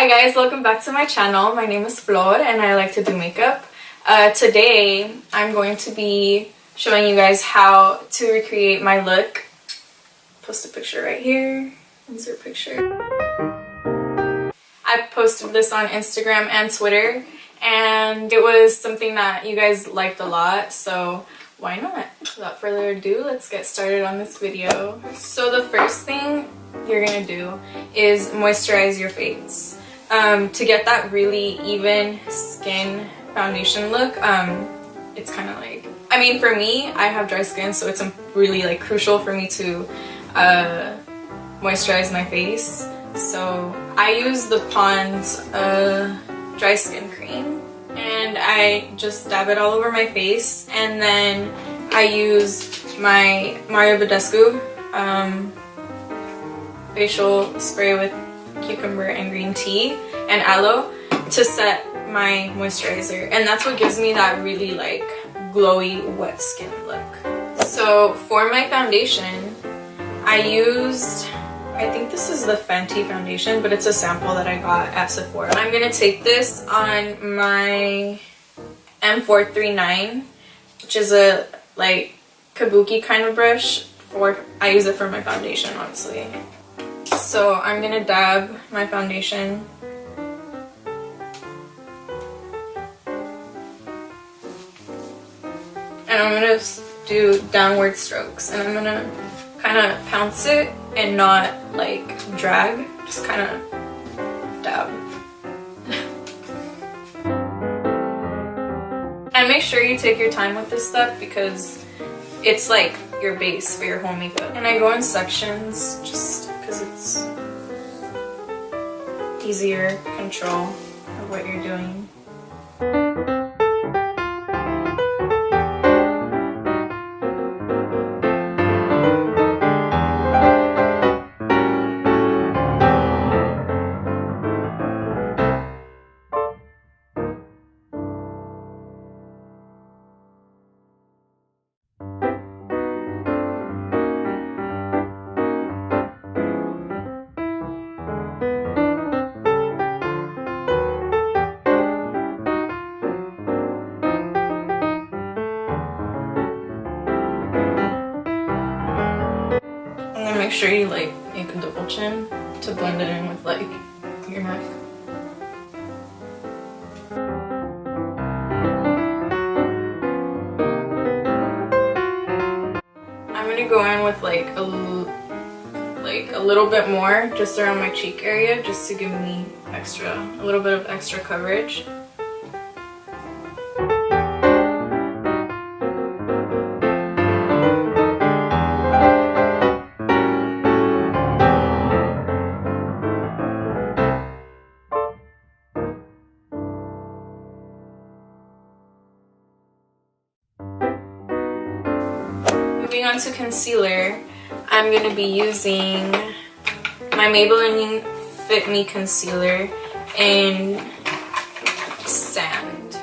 Hi guys, welcome back to my channel. My name is Flor and I like to do makeup. Today I'm going to be showing you guys how to recreate my look. Post a picture right here. Insert picture. I posted this on Instagram and Twitter and it was something that you guys liked a lot, so why not? Without further ado, let's get started on this video. So the first thing you're gonna do is moisturize your face. To get that really even skin foundation look, it's kind of like, I mean, for me, I have dry skin, so it's really like crucial for me to moisturize my face. So I use the Pond's dry skin cream and I just dab it all over my face, and then I use my Mario Badescu facial spray with cucumber and green tea and aloe to set my moisturizer, and that's what gives me that really like glowy wet skin look. So for my foundation, I used, I think this is the Fenty foundation, but it's a sample that I got at Sephora. I'm gonna take this on my M439, which is a like kabuki kind of brush. I use it for my foundation, obviously. So I'm gonna dab my foundation. And I'm gonna do downward strokes, and I'm gonna kind of pounce it and not like drag, just kind of dab. And make sure you take your time with this stuff because it's like your base for your whole makeup. And I go in sections just because it's easier control of what you're doing. Make sure you like make a double chin to blend it in with like your neck. I'm gonna go in with like a little bit more just around my cheek area, just to give me a little bit of extra coverage. Moving on to concealer, I'm going to be using my Maybelline Fit Me concealer in sand.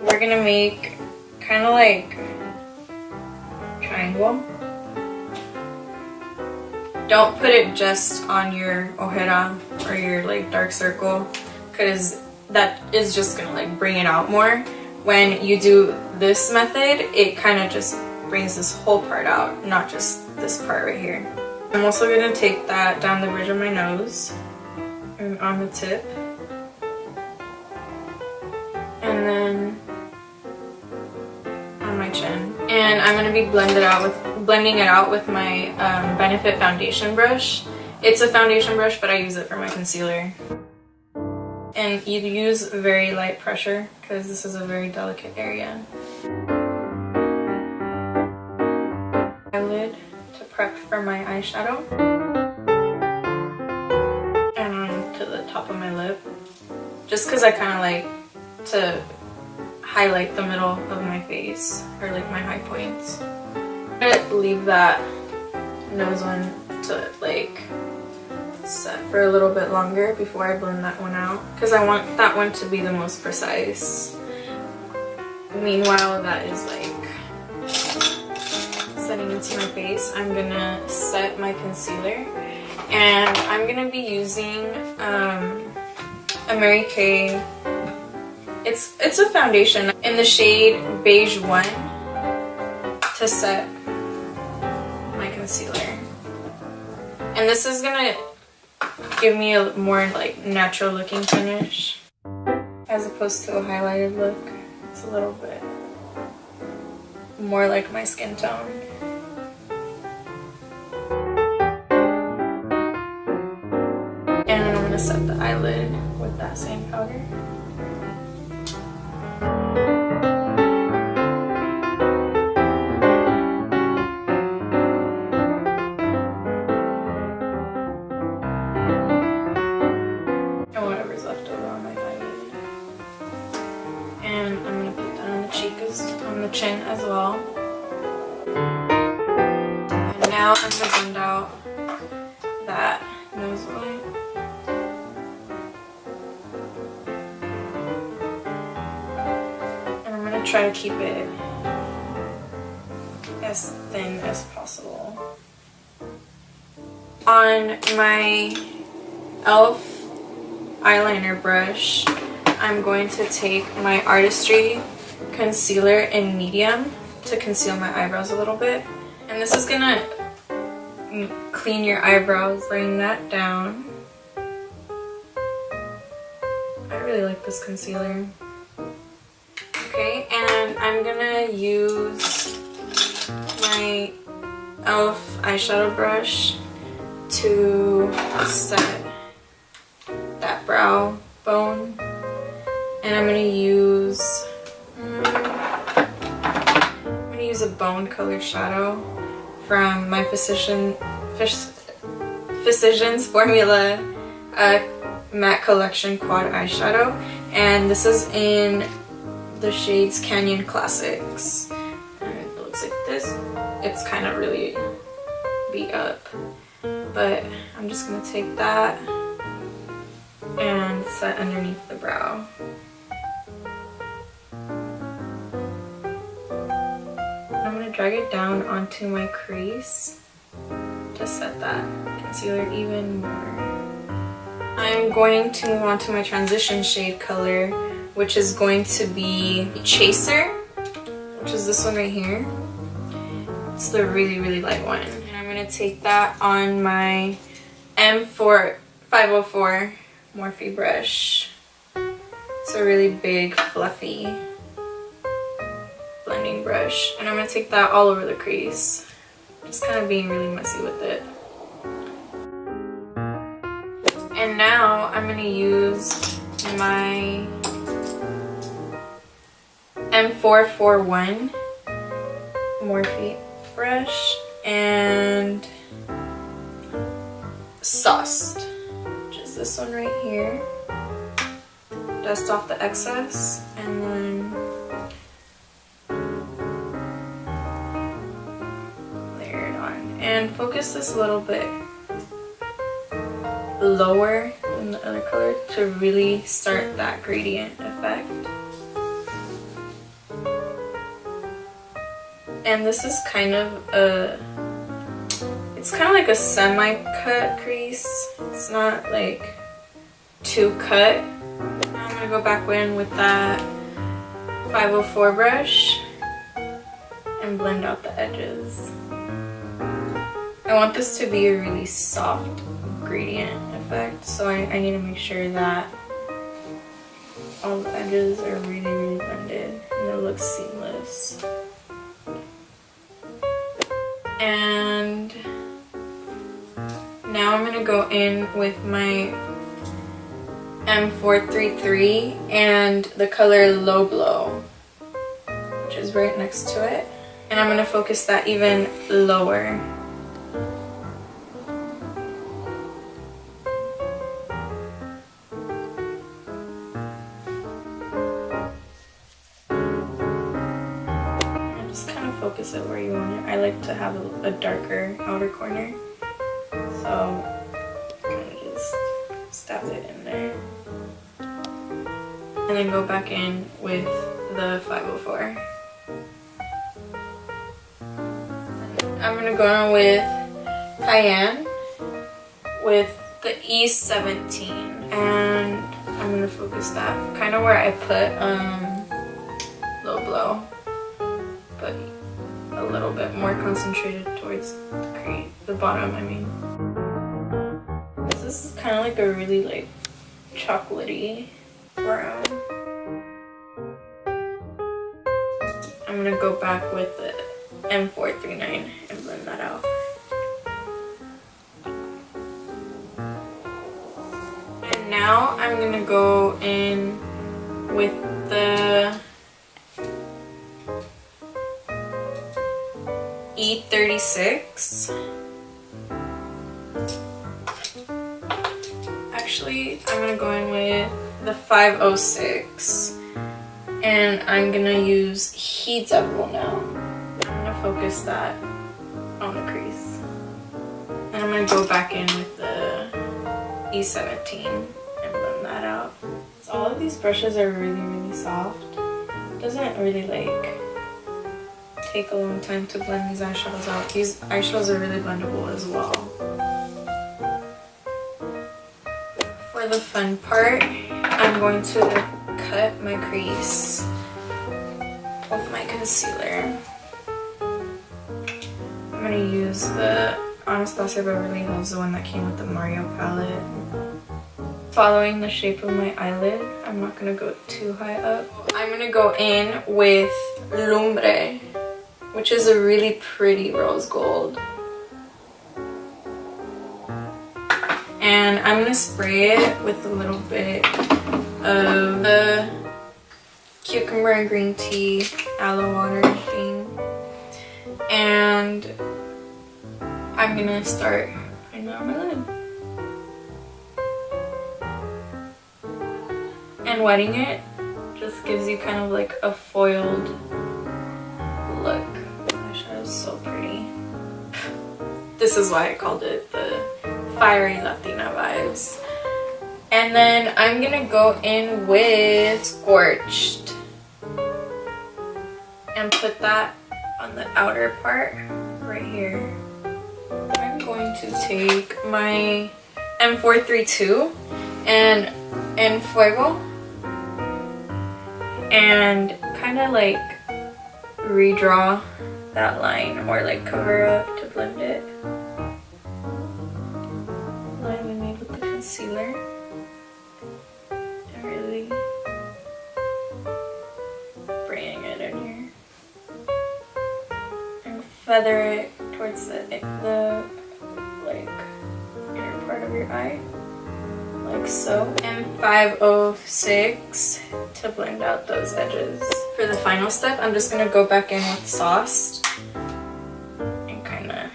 We're going to make kind of like triangle. Don't put it just on your ojera or your like dark circle, because that is just going to like bring it out more. When you do this method, it kind of just brings this whole part out, not just this part right here. I'm also going to take that down the bridge of my nose and on the tip, and then on my chin. And I'm going to be blending it out with my Benefit foundation brush. It's a foundation brush, but I use it for my concealer. And you use very light pressure because this is a very delicate area. Eyelid to prep for my eyeshadow, and on to the top of my lip, just because I kind of like to highlight the middle of my face, or like my high points. I'm gonna leave that nose one to like set for a little bit longer before I blend that one out, because I want that one to be the most precise. Meanwhile, that is like setting into my face. I'm gonna set my concealer, and I'm gonna be using a Mary Kay. It's a foundation in the shade Beige 1 to set my concealer. And this is gonna give me a more like natural looking finish as opposed to a highlighted look. It's a little bit more like my skin tone. And then I'm gonna set the eyelid with that same powder. And whatever's left over on my eyelid. And I'm gonna put that on the cheek, on the chin as well. And now I'm gonna blend out that nose line. And I'm gonna try to keep it as thin as possible. On my e.l.f. eyeliner brush, I'm going to take my Artistry concealer in medium to conceal my eyebrows a little bit. And this is gonna clean your eyebrows, laying that down. I really like this concealer. Okay, and I'm gonna use my e.l.f. eyeshadow brush to set that brow bone. And I'm gonna use a bone color shadow from my Physicians Formula Matte Collection Quad Eyeshadow, and this is in the shades Canyon Classics. And it looks like this. It's kind of really beat up, but I'm just gonna take that and set underneath the brow. I'm gonna drag it down onto my crease to set that concealer even more. I'm going to move on to my transition shade color, which is going to be Chaser, which is this one right here. It's the really, really light one. And I'm gonna take that on my M504 Morphe brush. It's a really big, fluffy blending brush. And I'm gonna take that all over the crease. Just kind of being really messy with it. And now I'm gonna use my M441 Morphe brush and Sauced, which is this one right here. Dust off the excess and then layer it on. And focus this a little bit lower than the other color to really start that gradient effect. And this is kind of it's kind of like a semi-cut crease. It's not like too cut. Now I'm gonna go back in with that 504 brush and blend out the edges. I want this to be a really soft gradient effect, so I need to make sure that all the edges are really, really blended and it looks seamless. And now I'm gonna go in with my M433 and the color Low Blow, which is right next to it. And I'm gonna focus that even lower. Focus it where you want it. I like to have a darker outer corner, so kind of just stab it in there and then go back in with the 504. I'm gonna go on with Cayenne with the E17, and I'm I'm gonna focus that kind of where I put low blow, but a little bit more concentrated towards the bottom. I mean, this is kind of like a really like chocolatey brown. I'm gonna go back with the M439 and blend that out. And now I'm gonna go in with the E36. Actually, I'm gonna go in with the 506. And I'm gonna use Heat Devil now. I'm gonna focus that on the crease. And I'm gonna go back in with the E17 and blend that out. So all of these brushes are really, really soft. It doesn't really like take a long time to blend these eyeshadows out. These eyeshadows are really blendable as well. For the fun part, I'm going to cut my crease with my concealer. I'm gonna use the Anastasia Beverly Hills, the one that came with the Mario palette. Following the shape of my eyelid, I'm not gonna go too high up. I'm gonna go in with Lumbre, which is a really pretty rose gold. And I'm gonna spray it with a little bit of the cucumber and green tea aloe water thing. And I'm gonna start putting that on my lid. And wetting it just gives you kind of like a foiled look. The eyeshadow is so pretty. This is why I called it the Firey Latina vibes. And then I'm gonna go in with Scorched and put that on the outer part right here. I'm going to take my M432 and En Fuego and kind of like redraw that line or like cover up to blend it. Line we made with the concealer. And really bringing it in here. And feather it towards the like inner part of your eye. Like so. And 506 to blend out those edges. For the final step, I'm just gonna go back in with Sauce and kind of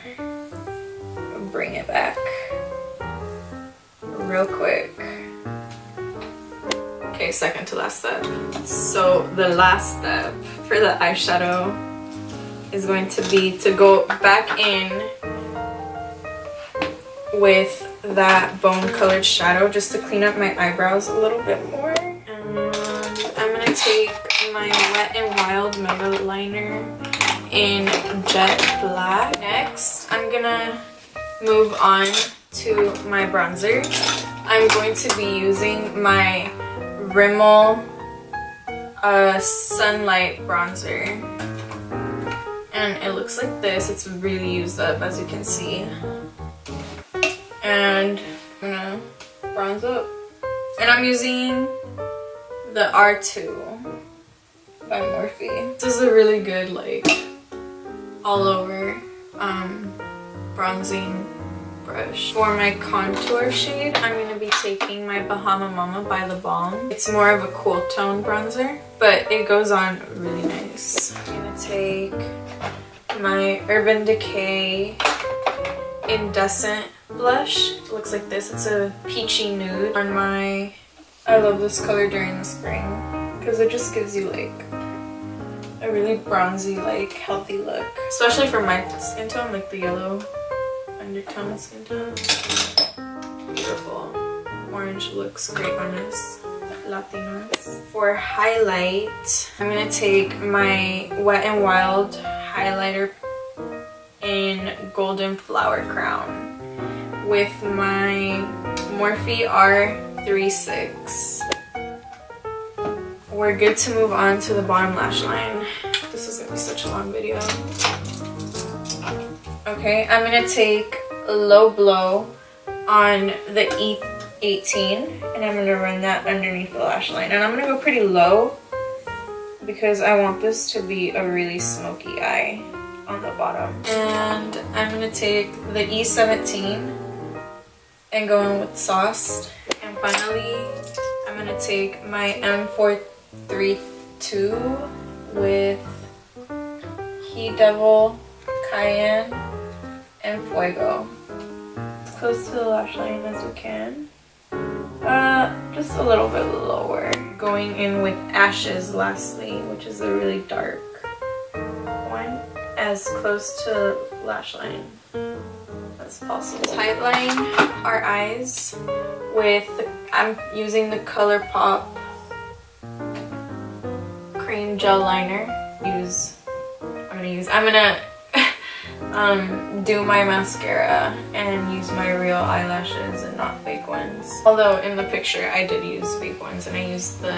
bring it back real quick. Okay, second to last step. So the last step for the eyeshadow is going to be to go back in with that bone colored shadow just to clean up my eyebrows a little bit more. And I'm gonna take my Wet n Wild Megaliner in Jet Black. Next, I'm gonna move on to my bronzer. I'm going to be using my Rimmel Sunlight bronzer. And it looks like this. It's really used up, as you can see. And I'm gonna bronze up. And I'm using the R2 by Morphe. This is a really good like all over bronzing brush. For my contour shade, I'm gonna be taking my Bahama Mama by the Balm. It's more of a cool tone bronzer, but it goes on really nice. I'm gonna take my Urban Decay Indescent blush. It looks like this. It's a peachy nude on my... I love this color during the spring because it just gives you like a really bronzy, like healthy look. Especially for my skin tone, like the yellow undertone skin tone. Beautiful. Orange looks great on us Latinas. For highlight, I'm gonna take my Wet n Wild highlighter in Golden Flower Crown with my Morphe R36 we're good to move on to the bottom lash line. This is gonna be such a long video. Okay, I'm gonna take a low blow on the E18 and I'm gonna run that underneath the lash line. And I'm gonna go pretty low because I want this to be a really smoky eye on the bottom. And I'm gonna take the E17 and go in with Sauced. And finally, I'm gonna take my M432 with Heat Devil, Cayenne, and Fuego. As close to the lash line as we can. Just a little bit lower. Going in with Ashes lastly, which is a really dark one. As close to lash line as possible. Tightline our eyes with, I'm using the Colourpop cream gel liner. I'm gonna do my mascara and use my real eyelashes and not fake ones. Although in the picture I did use fake ones and I used the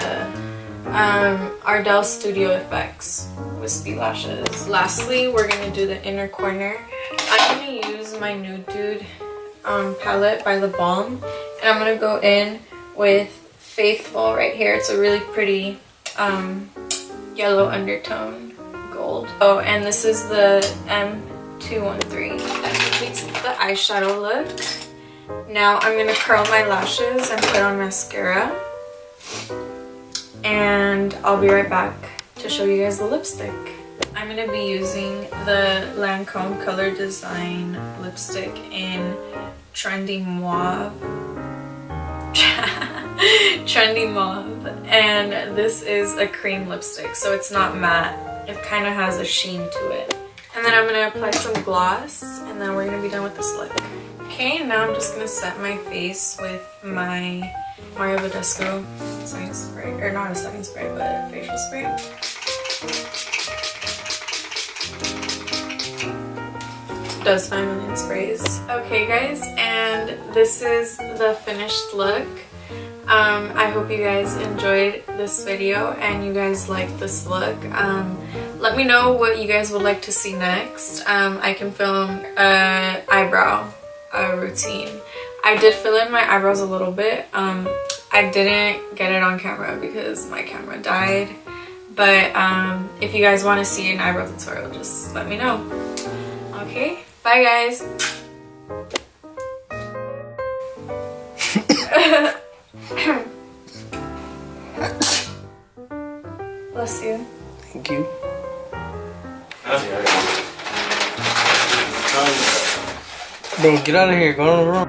Ardell Studio Effects wispy lashes. Lastly, we're gonna do the inner corner. I'm gonna use my Nude Dude palette by the Balm, and I'm gonna go in with Faithful right here. It's a really pretty yellow undertone gold. Oh, and this is the M213. That completes the eyeshadow look. Now I'm gonna curl my lashes and put on mascara. And I'll be right back to show you guys the lipstick. I'm gonna be using the Lancome Color Design lipstick in Trendy Mauve. Trendy Mauve. And this is a cream lipstick, so it's not matte. It kind of has a sheen to it. And then I'm gonna apply some gloss, and then we're gonna be done with this look. Okay, now I'm just gonna set my face with my Mario Badescu setting spray, or not a setting spray, but a facial spray. Does 5 million sprays. Okay guys, and this is the finished look. I hope you guys enjoyed this video and you guys liked this look. Let me know what you guys would like to see next. I can film an eyebrow routine. I did fill in my eyebrows a little bit. I didn't get it on camera because my camera died. But if you guys want to see an eyebrow tutorial, just let me know. Okay, bye guys. Bless you. Thank you. Bro, get out of here. Go on the road.